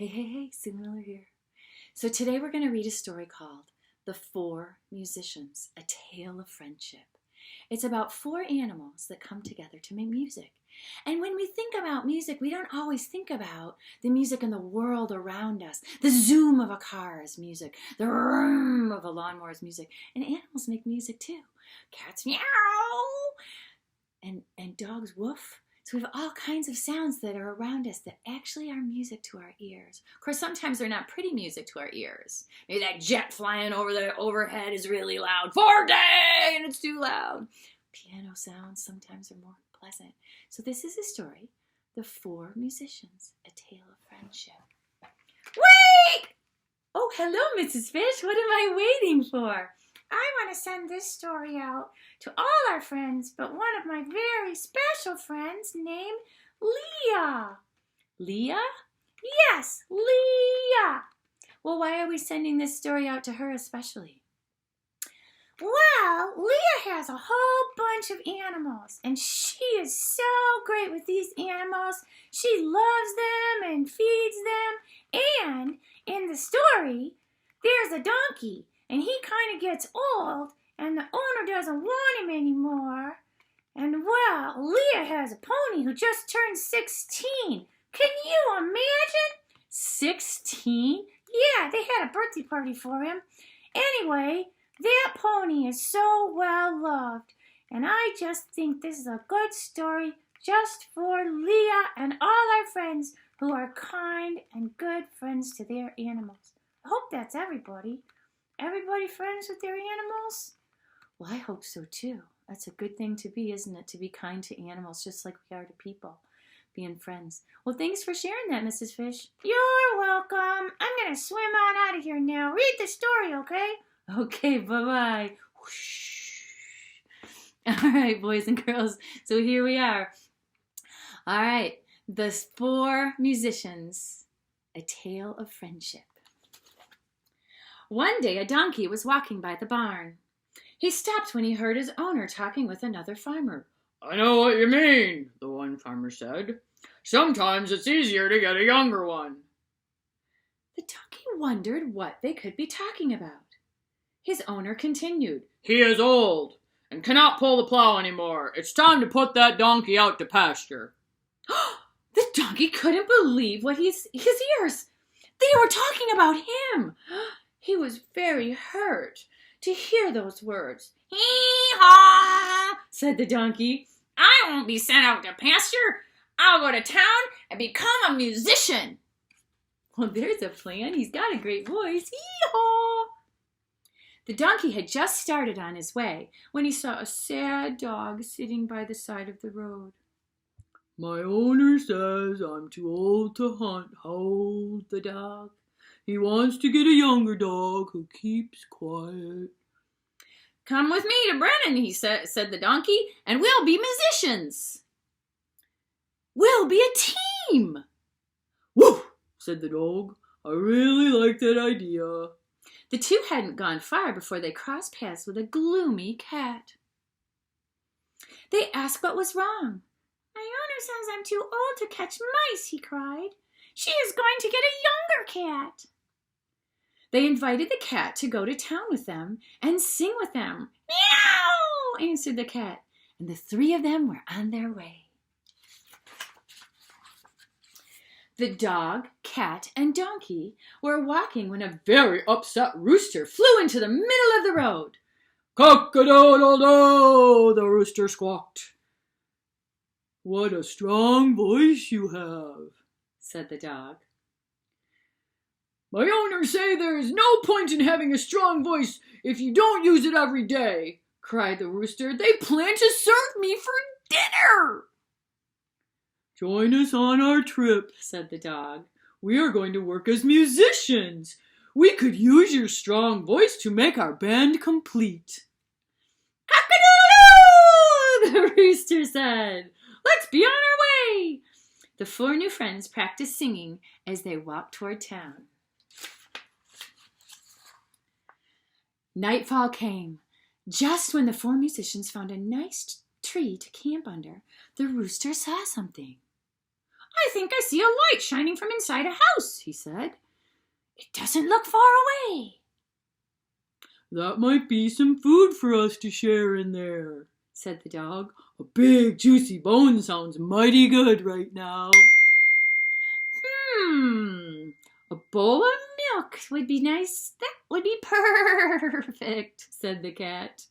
Hey, Sue Miller here. So today we're going to read a story called The Four Musicians, A Tale of Friendship. It's about four animals that come together to make music. And when we think about music, we don't always think about the music in the world around us. The zoom of a car is music. The vroom of a lawnmower is music. And animals make music too. Cats meow and dogs woof. So we have all kinds of sounds that are around us that actually are music to our ears. Of course, sometimes they're not pretty music to our ears. Maybe that jet flying over the overhead is really loud. Forte! And it's too loud. Piano sounds sometimes are more pleasant. So this is a story, The Four Musicians, A Tale of Friendship. Wait! Oh, hello, Mrs. Fish. What am I waiting for? I want to send this story out to all our friends, but one of my very special friends named Leah. Leah? Yes, Leah. Well, why are we sending this story out to her especially? Well, Leah has a whole bunch of animals, and she is so great with these animals. She loves them and feeds them, and in the story, there's a donkey. And he kind of gets old, and the owner doesn't want him anymore. And, well, Leah has a pony who just turned 16. Can you imagine? 16? Yeah, they had a birthday party for him. Anyway, that pony is so well loved. And I just think this is a good story just for Leah and all our friends who are kind and good friends to their animals. I hope that's everybody. Everybody friends with their animals? Well, I hope so too. That's a good thing to be, isn't it? To be kind to animals, just like we are to people. Being friends. Well, thanks for sharing that, Mrs. Fish. You're welcome. I'm going to swim on out of here now. Read the story, okay? Okay, bye-bye. Whoosh. All right, boys and girls. So here we are. All right. The Four Musicians, A Tale of Friendship. One day a donkey was walking by the barn. He stopped when he heard his owner talking with another farmer. "I know what you mean," the one farmer said. "Sometimes it's easier to get a younger one." The donkey wondered what they could be talking about. His owner continued. "He is old and cannot pull the plow anymore. It's time to put that donkey out to pasture." The donkey couldn't believe what his ears. They were talking about him. He was very hurt to hear those words. "Hee-haw," said the donkey. "I won't be sent out to pasture. I'll go to town and become a musician." Well, there's a plan. He's got a great voice. Hee-haw. The donkey had just started on his way when he saw a sad dog sitting by the side of the road. "My owner says I'm too old to hunt," howled the dog. "He wants to get a younger dog who keeps quiet." "Come with me to Brennan," said the donkey, "and we'll be musicians. We'll be a team." "Woof," said the dog. "I really like that idea." The two hadn't gone far before they crossed paths with a gloomy cat. They asked what was wrong. "My owner says I'm too old to catch mice," he cried. "She is going to get a younger cat." They invited the cat to go to town with them and sing with them. "Meow," answered the cat, and the three of them were on their way. The dog, cat, and donkey were walking when a very upset rooster flew into the middle of the road. "Cock-a-doodle-doo," the rooster squawked. "What a strong voice you have," said the dog. "My owners say there is no point in having a strong voice if you don't use it every day," cried the rooster. "They plan to serve me for dinner." "Join us on our trip," said the dog. "We are going to work as musicians. We could use your strong voice to make our band complete." "Cock-a-doodle-doo," the rooster said. "Let's be on our way." The four new friends practiced singing as they walked toward town. Nightfall came. Just when the four musicians found a nice tree to camp under, the rooster saw something. I think I see a light shining from inside a house, he said. It doesn't look far away. That might be some food for us to share in there, said the dog. A big juicy bone sounds mighty good right now. A bowl of milk would be nice. That would be perfect, said the cat.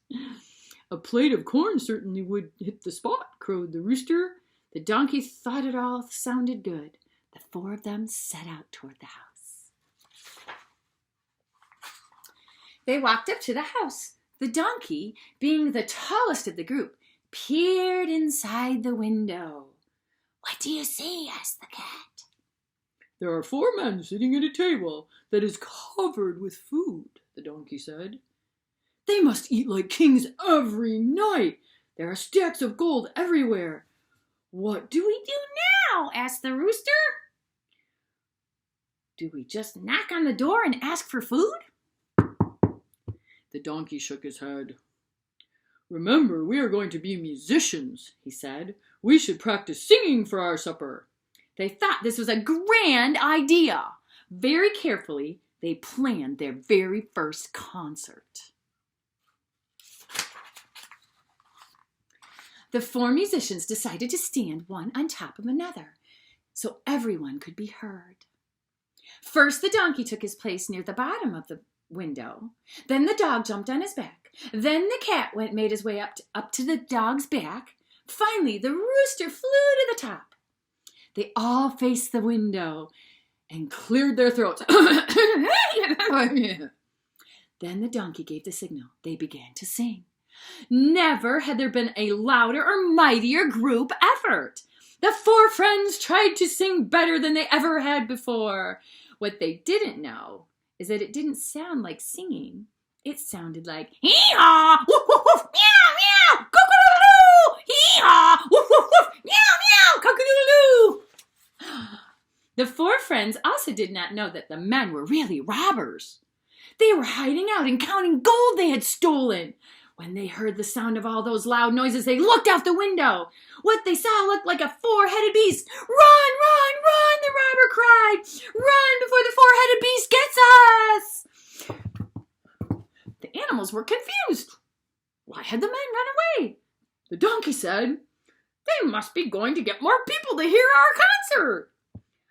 A plate of corn certainly would hit the spot, crowed the rooster. The donkey thought it all sounded good. The four of them set out toward the house. They walked up to the house. The donkey, being the tallest of the group, peered inside the window. "What do you see?" asked the cat. There are 4 men sitting at a table that is covered with food, the donkey said. They must eat like kings every night. There are stacks of gold everywhere. What do we do now? Asked the rooster. Do we just knock on the door and ask for food? The donkey shook his head. Remember, we are going to be musicians, he said. We should practice singing for our supper. They thought this was a grand idea. Very carefully, they planned their very first concert. The 4 musicians decided to stand one on top of another so everyone could be heard. First, the donkey took his place near the bottom of the window. Then the dog jumped on his back. Then the cat made his way up to the dog's back. Finally, the rooster flew to the top. They all faced the window and cleared their throats. Then the donkey gave the signal. They began to sing. Never had there been a louder or mightier group effort. The 4 friends tried to sing better than they ever had before. What they didn't know is that it didn't sound like singing. It sounded like hee-haw, woof, woof, woof, meow, meow, cock-a-doodle-doo, hee-haw, woof, woof, woof, meow, meow, cock-a-doodle-doo. The 4 friends also did not know that the men were really robbers. They were hiding out and counting gold they had stolen. When they heard the sound of all those loud noises, they looked out the window. What they saw looked like a 4-headed beast. Run, run, run, the robber cried. Run before the 4-headed beast gets us. The animals were confused. Why had the men run away? The donkey said, they must be going to get more people to hear our concert.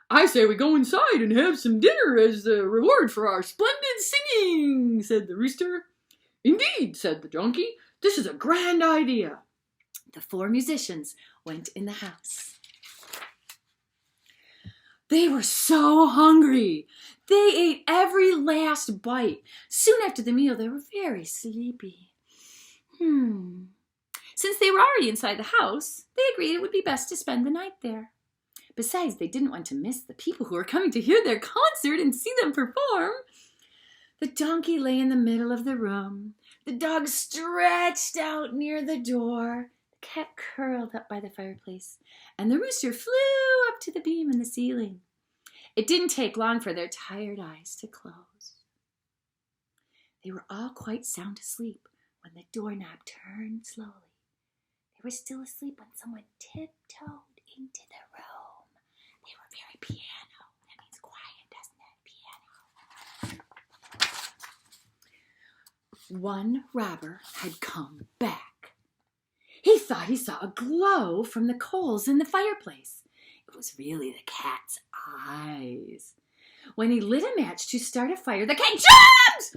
I say we go inside and have some dinner as a reward for our splendid singing, said the rooster. Indeed, said the donkey, this is a grand idea. The 4 musicians went in the house. They were so hungry. They ate every last bite. Soon after the meal, they were very sleepy. Since they were already inside the house, they agreed it would be best to spend the night there. Besides, they didn't want to miss the people who were coming to hear their concert and see them perform. The donkey lay in the middle of the room. The dog stretched out near the door. The cat curled up by the fireplace. And the rooster flew up to the beam in the ceiling. It didn't take long for their tired eyes to close. They were all quite sound asleep when the doorknob turned slowly. They were still asleep when someone tiptoed into the room. They were very piano. That means quiet, doesn't it? Piano. One robber had come back. He thought he saw a glow from the coals in the fireplace. It was really the cat's eyes. When he lit a match to start a fire, the cat jumped!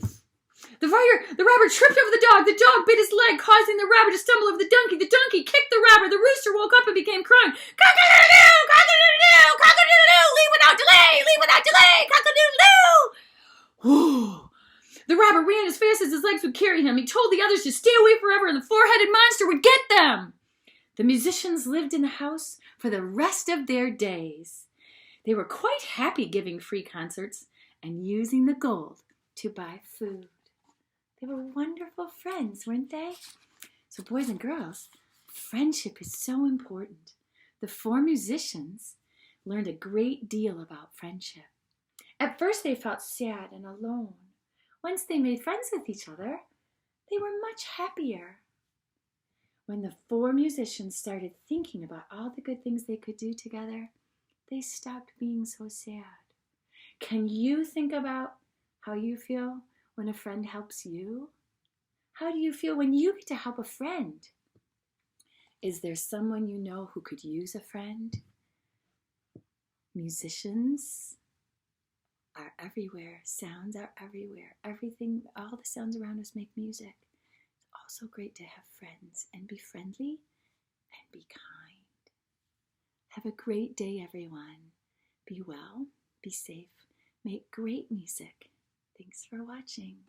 The robber tripped over the dog bit his leg, causing the robber to stumble over the donkey kicked the robber, the rooster woke up and began crying, cock-a-doodle-doo, cock-a-doodle-doo, cock-a-doodle-doo, leave without delay, cock-a-doodle-doo. The robber ran as fast as his legs would carry him. He told the others to stay away forever and the 4-headed monster would get them. The musicians lived in the house for the rest of their days. They were quite happy giving free concerts and using the gold to buy food. They were wonderful friends, weren't they? So boys and girls, friendship is so important. The 4 musicians learned a great deal about friendship. At first they felt sad and alone. Once they made friends with each other, they were much happier. When the 4 musicians started thinking about all the good things they could do together, they stopped being so sad. Can you think about how you feel when a friend helps you? How do you feel when you get to help a friend? Is there someone you know who could use a friend? Musicians are everywhere. Sounds are everywhere. Everything, all the sounds around us make music. It's also great to have friends and be friendly and be kind. Have a great day, everyone. Be well, be safe, make great music. Thanks for watching.